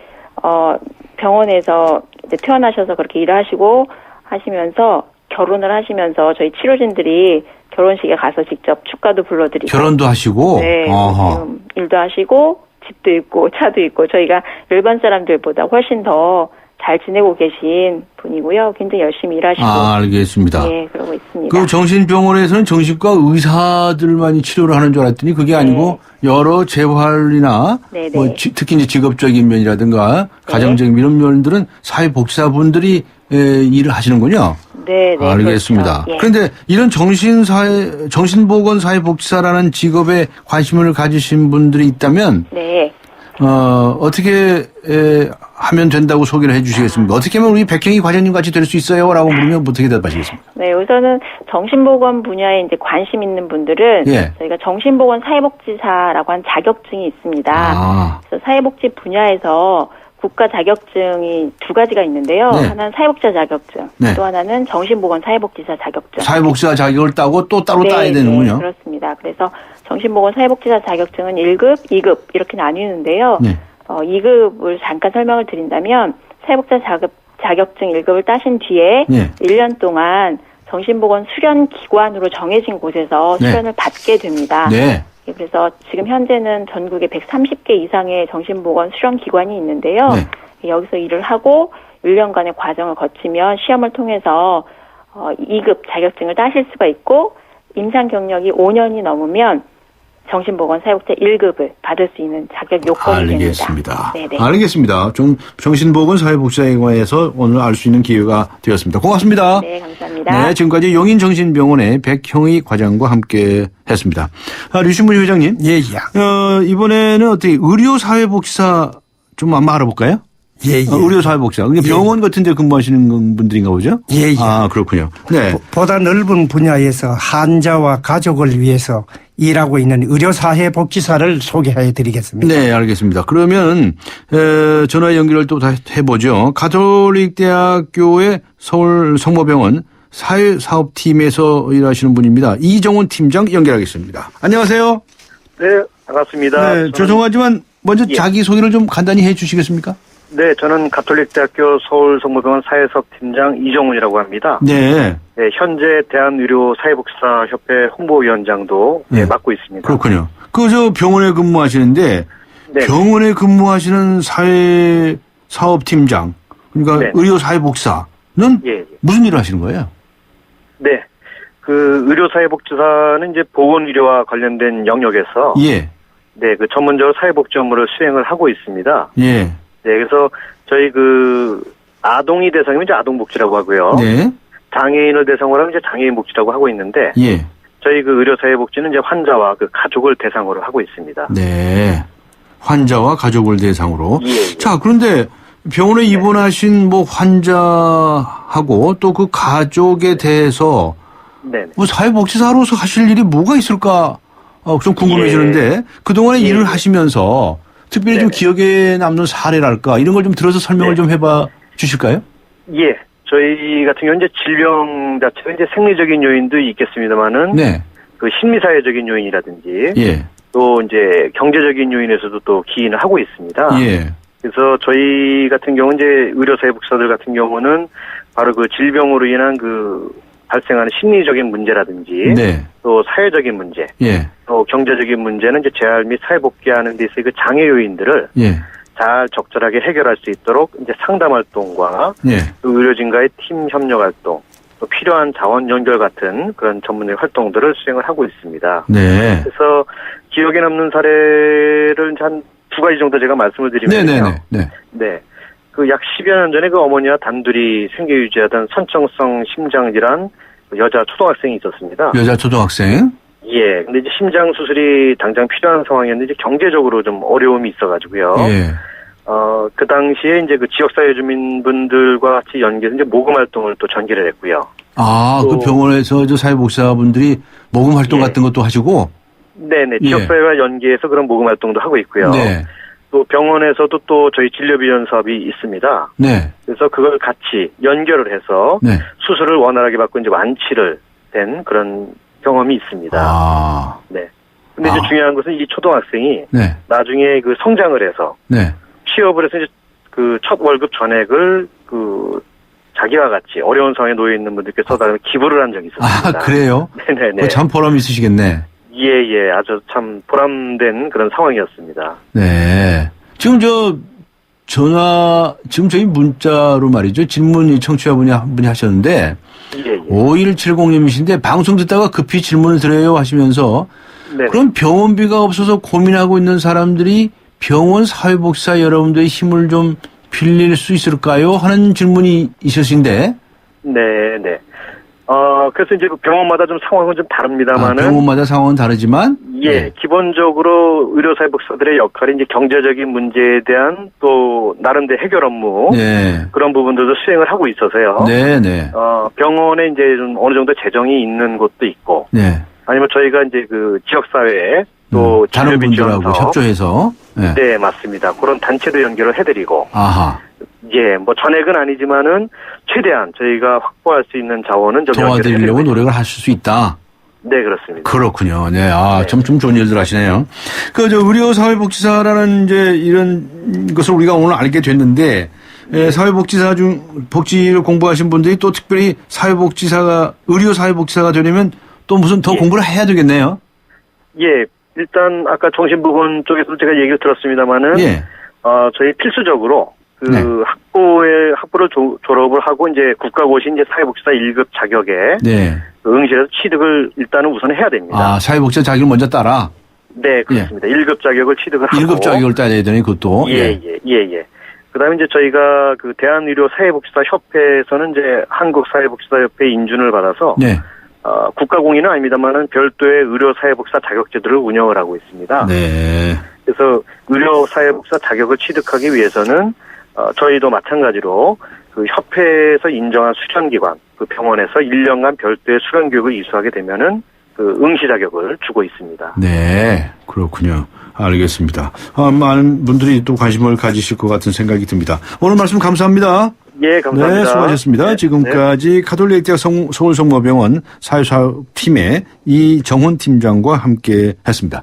병원에서 이제 퇴원하셔서 그렇게 일을 하시면서 결혼을 하시면서 저희 치료진들이 결혼식에 가서 직접 축가도 불러드리고. 결혼도 하시고? 네. 지금 일도 하시고, 집도 있고, 차도 있고, 저희가 일반 사람들보다 훨씬 더 잘 지내고 계신 분이고요. 굉장히 열심히 일하시고. 알겠습니다. 네, 그러고 있습니다. 정신병원에서는 정신과 의사들만이 치료를 하는 줄 알았더니 그게 아니고 여러 재활이나 특히 이제 직업적인 면이라든가 가정적인 이런 면들은 사회복지사분들이 일을 하시는군요. 네, 알겠습니다. 그렇죠. 그런데 이런 정신보건사회복지사라는 직업에 관심을 가지신 분들이 있다면 어떻게 하면 된다고 소개를 해 주시겠습니까? 어떻게 하면 우리 백형희 과장님 같이 될 수 있어요? 라고 물으면 어떻게 대답하시겠습니까? 네, 우선은 정신보건 분야에 이제 관심 있는 분들은 저희가 정신보건 사회복지사라고 한 자격증이 있습니다. 그래서 사회복지 분야에서 국가 자격증이 두 가지가 있는데요. 하나는 사회복지사 자격증, 또 하나는 정신보건 사회복지사 자격증. 사회복지사 자격을 따고 또 따로 따야 되는군요. 네, 그렇습니다. 그래서 정신보건 사회복지사 자격증은 1급, 2급 이렇게 나뉘는데요. 2급을 잠깐 설명을 드린다면 사회복지사 자격증 1급을 따신 뒤에 1년 동안 정신보건 수련기관으로 정해진 곳에서 수련을 받게 됩니다. 그래서 지금 현재는 전국에 130개 이상의 정신보건 수련기관이 있는데요. 여기서 일을 하고 1년간의 과정을 거치면 시험을 통해서 2급 자격증을 따실 수가 있고 임상 경력이 5년이 넘으면 정신보건 사회복지사 1급을 받을 수 있는 자격 요건이 알겠습니다. 됩니다. 알겠습니다. 정신보건 사회복지사에 관해서 오늘 알 수 있는 기회가 되었습니다. 고맙습니다. 네, 감사합니다. 지금까지 용인정신병원의 백형희 과장과 함께 했습니다. 류신문 회장님. 이번에는 어떻게 의료사회복지사 좀 한번 알아볼까요? 의료사회복지사. 병원 같은 데 근무하시는 분들인가 보죠? 그렇군요. 보다 넓은 분야에서 환자와 가족을 위해서 일하고 있는 의료사회복지사를 소개해 드리겠습니다. 네, 알겠습니다. 그러면 전화 연결을 또 다시 해보죠. 가톨릭대학교의 서울 성모병원 사회사업팀에서 일하시는 분입니다. 이정훈 팀장 연결하겠습니다. 안녕하세요. 네, 반갑습니다. 네, 죄송하지만 먼저 예. 자기소개를 좀 간단히 해 주시겠습니까? 네, 저는 가톨릭대학교 서울성모병원 사회사업팀장 이정훈이라고 합니다. 네. 네, 현재 대한의료사회복지사협회 홍보위원장도 네. 맡고 있습니다. 그렇군요. 저 병원에 근무하시는데 네. 병원에 근무하시는 사회사업팀장 그러니까 네. 의료사회복지사는 예. 무슨 일을 하시는 거예요? 네, 그 의료사회복지사는 이제 보건의료와 관련된 영역에서 예. 네, 그 전문적으로 사회복지 업무를 수행을 하고 있습니다. 예. 네, 그래서 저희 그 아동이 대상이면 이제 아동복지라고 하고요. 네. 장애인을 대상으로 하면 이제 장애인복지라고 하고 있는데 예. 저희 그 의료사회복지는 이제 환자와 그 가족을 대상으로 하고 있습니다. 네. 환자와 가족을 대상으로. 예. 자, 그런데 병원에 입원하신 뭐 환자하고 또 그 가족에 대해서 네. 뭐 사회복지사로서 하실 일이 뭐가 있을까 좀 궁금해지는데 그동안에 일을 하시면서 특별히 좀 기억에 남는 사례랄까 이런 걸 좀 들어서 설명을 좀 해봐 주실까요? 예. 저희 같은 경우는 이제 질병 자체가 이제 생리적인 요인도 있겠습니다만은 네. 그 심리사회적인 요인이라든지 예. 또 이제 경제적인 요인에서도 또 기인을 하고 있습니다. 예. 그래서 저희 같은 경우는 이제 의료사회복지사들 같은 경우는 바로 그 질병으로 인한 그 발생하는 심리적인 문제라든지 네. 또 사회적인 문제, 예. 또 경제적인 문제는 이제 재활 및 사회복귀하는 데 있어서 그 장애 요인들을 예. 잘 적절하게 해결할 수 있도록 이제 상담 활동과 예. 또 의료진과의 팀 협력 활동, 또 필요한 자원 연결 같은 그런 전문의 활동들을 수행을 하고 있습니다. 네. 그래서 기억에 남는 사례를 한 두 가지 정도 제가 말씀을 드리면요. 네네네. 네. 네. 그 약 10여 년 전에 그 어머니와 단둘이 생계 유지하던 선천성 심장질환 여자 초등학생이 있었습니다. 여자 초등학생. 예. 근데 이제 심장 수술이 당장 필요한 상황이었는데 이제 경제적으로 좀 어려움이 있어가지고요. 예. 그 당시에 이제 그 지역사회 주민분들과 같이 연계해서 이제 모금 활동을 또 전개를 했고요. 아, 그 병원에서 저 사회복지사분들이 모금 활동 같은 것도 하시고. 네네. 예. 지역사회와 연계해서 그런 모금 활동도 하고 있고요. 네. 또 병원에서도 또 저희 진료비전 사업이 있습니다. 네. 그래서 그걸 같이 연결을 해서 네. 수술을 원활하게 받고 이제 완치를 된 그런 경험이 있습니다. 아. 네. 근데 이제 중요한 것은 이 초등학생이 네. 나중에 그 성장을 해서 네. 취업을 해서 이제 그 첫 월급 전액을 그 자기와 같이 어려운 상황에 놓여 있는 분들께 써달라고 기부를 한 적이 있었습니다. 아, 그래요? 네네네. 참 보람 있으시겠네. 예. 아주 참 보람된 그런 상황이었습니다. 네. 지금 지금 저희 문자로 말이죠. 질문 청취자분이 한 분이 하셨는데, 5170님이신데, 방송 듣다가 급히 질문을 드려요 하시면서, 그럼 병원비가 없어서 고민하고 있는 사람들이 병원 사회복지사 여러분들의 힘을 좀 빌릴 수 있을까요? 하는 질문이 있으신데, 네네. 그래서 이제 그 병원마다 좀 상황은 좀 다릅니다만은. 병원마다 상황은 다르지만. 예, 기본적으로 의료사회복지사들의 역할이 이제 경제적인 문제에 대한 또 나름대로 해결 업무. 네. 그런 부분들도 수행을 하고 있어서요. 네네. 병원에 이제 좀 어느 정도 재정이 있는 곳도 있고. 네. 아니면 저희가 이제 그 지역사회에 또 다른 진료비 지원 분들하고 사업. 협조해서. 네. 네, 맞습니다. 그런 단체도 연결을 해드리고. 아하. 예, 뭐 전액은 아니지만은 최대한 저희가 확보할 수 있는 자원은 좀 도와드리려고 노력을 하실 수 있다. 네, 그렇습니다. 그렇군요. 네. 좀 좋은 일들 하시네요. 의료사회복지사라는 이제 이런 것을 우리가 오늘 알게 됐는데, 사회복지사 복지를 공부하신 분들이 또 특별히 의료사회복지사가 되려면 또 무슨 더 공부를 해야 되겠네요. 예, 일단 아까 정신부분 쪽에서도 제가 얘기를 들었습니다만은, 저희 필수적으로 학부를 졸업을 하고 이제 국가고시 이제 사회복지사 1급 자격에 응시해서 취득을 일단은 우선 해야 됩니다. 아, 사회복지사 자격을 먼저 따라? 네, 그렇습니다. 1급 자격을 취득을 하고. 1급 자격을 따야 되더니 그것도. 예. 그다음에 이제 저희가 그 대한의료사회복지사 협회에서는 이제 한국사회복지사협회 인준을 받아서 국가공인은 아닙니다만은 별도의 의료사회복지사 자격제도를 운영을 하고 있습니다. 네. 그래서 의료사회복지사 자격을 취득하기 위해서는 저희도 마찬가지로 그 협회에서 인정한 수련기관, 그 병원에서 1년간 별도의 수련교육을 이수하게 되면은 그 응시 자격을 주고 있습니다. 네, 그렇군요. 알겠습니다. 많은 분들이 또 관심을 가지실 것 같은 생각이 듭니다. 오늘 말씀 감사합니다. 예, 감사합니다. 네, 수고하셨습니다. 지금까지 가톨릭 대학 서울성모병원 사회사업팀의 이정훈 팀장과 함께 했습니다.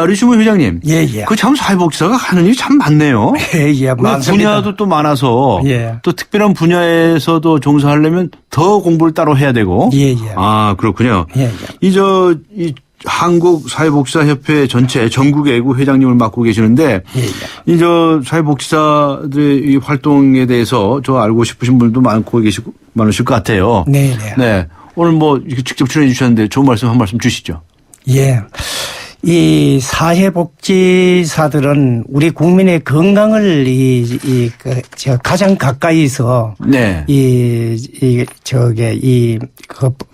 류시문 회장님. 예. 그 참 사회복지사가 하는 일이 참 많네요. 예, 맞습니다. 분야도 또 많아서. 예. 또 특별한 분야에서도 종사하려면 더 공부를 따로 해야 되고. 예. 아, 그렇군요. 예. 이 한국 사회복지사협회 전체 전국의 애구 회장님을 맡고 계시는데 이 사회복지사들의 이 활동에 대해서 알고 싶으신 분들도 많으실 것 같아요. 네. 오늘 이렇게 직접 출연해 주셨는데 좋은 말씀 한 말씀 주시죠. 예. 이 사회복지사들은 우리 국민의 건강을 가장 가까이서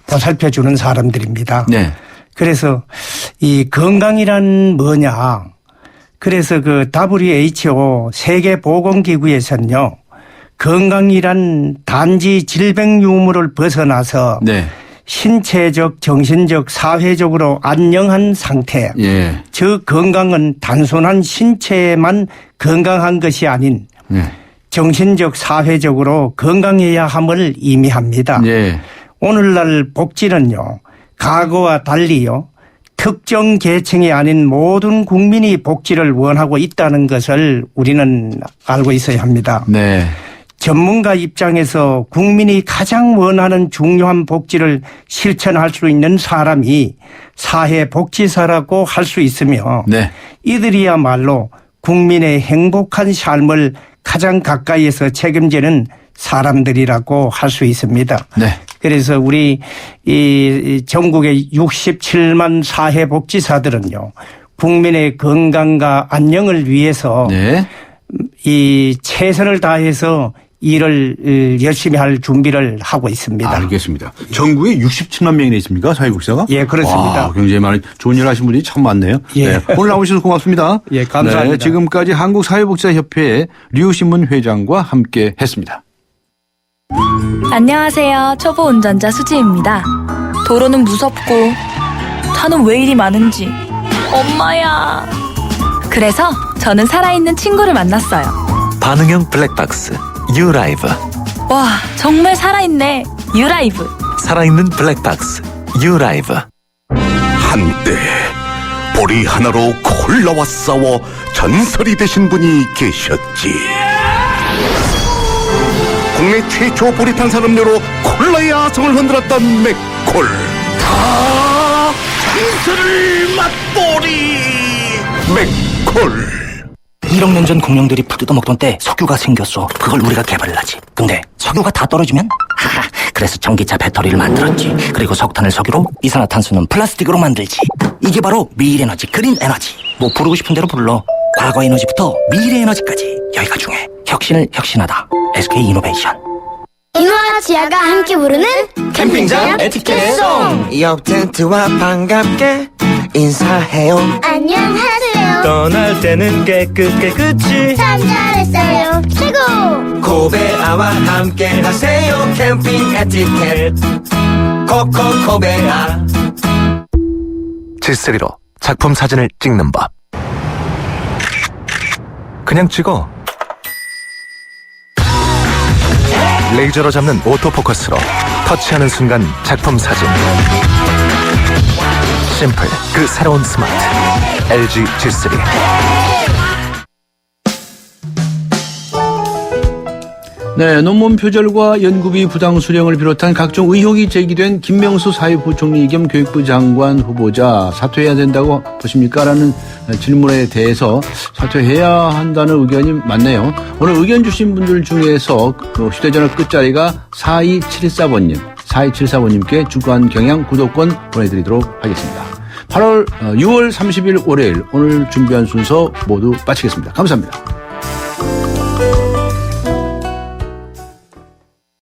보살펴 주는 사람들입니다. 네. 그래서 이 건강이란 뭐냐? 그래서 그 WHO 세계보건기구에서는요, 건강이란 단지 질병 유무를 벗어나서 신체적, 정신적, 사회적으로 안녕한 상태. 저 건강은 단순한 신체만 건강한 것이 아닌 정신적, 사회적으로 건강해야 함을 의미합니다. 오늘날 복지는요, 과거와 달리요, 특정 계층이 아닌 모든 국민이 복지를 원하고 있다는 것을 우리는 알고 있어야 합니다. 전문가 입장에서 국민이 가장 원하는 중요한 복지를 실천할 수 있는 사람이 사회복지사라고 할 수 있으며 이들이야말로 국민의 행복한 삶을 가장 가까이에서 책임지는 사람들이라고 할 수 있습니다. 그래서 우리 이 전국의 67만 사회복지사들은요, 국민의 건강과 안녕을 위해서 이 최선을 다해서 일을 열심히 할 준비를 하고 있습니다. 알겠습니다. 전국에 67만 명이나 있습니까? 사회복지사가? 예, 그렇습니다. 굉장히 많은 좋은 일 하신 분들이 참 많네요. 오늘 나오셔서 고맙습니다. 예, 감사합니다. 지금까지 한국사회복지사협회의 류신문 회장과 함께 했습니다. 안녕하세요. 초보 운전자 수지입니다. 도로는 무섭고 차는 왜 이리 많은지 엄마야. 그래서 저는 살아있는 친구를 만났어요. 반응형 블랙박스 유라이브. 와, 정말 살아있네. 유라이브. 살아있는 블랙박스 유라이브. 한때 보리 하나로 콜라와 싸워 전설이 되신 분이 계셨지. 국내 최초 보리 탄산음료로 콜라의 아성을 흔들었던 맥콜. 다 전설을 맛보리 맥콜. 1억 년 전 공룡들이 풀 뜯어먹던 때 석유가 생겼어. 그걸 우리가 개발을 하지. 근데 석유가 다 떨어지면? 하하, 그래서 전기차 배터리를 만들었지. 그리고 석탄을 석유로, 이산화탄소는 플라스틱으로 만들지. 이게 바로 미래 에너지, 그린 에너지. 뭐 부르고 싶은 대로 불러. 과거 에너지부터 미래 에너지까지. 여기가 중요해. 혁신을 혁신하다. SK 이노베이션. 이노와 지아가 함께 부르는 캠핑장 에티켓송. 옆 텐트와 반갑게 인사해요. 안녕하세요. 떠날 때는 깨끗이 참 잘했어요. 최고. 코베아와 함께 하세요. 캠핑 에티켓 코코코베아. G3로 작품 사진을 찍는 법. 그냥 찍어. 레이저로 잡는 오토포커스로 터치하는 순간 작품 사진. 심플, 그 새로운 스마트 LG G3. 네, 논문 표절과 연구비 부당 수령을 비롯한 각종 의혹이 제기된 김명수 사회부총리 겸 교육부 장관 후보자 사퇴해야 된다고 보십니까? 라는 질문에 대해서 사퇴해야 한다는 의견이 많네요. 오늘 의견 주신 분들 중에서 휴대전화 끝자리가 4274번님, 4274번님께 주간 경향 구독권 보내드리도록 하겠습니다. 6월 30일 월요일 오늘 준비한 순서 모두 마치겠습니다. 감사합니다.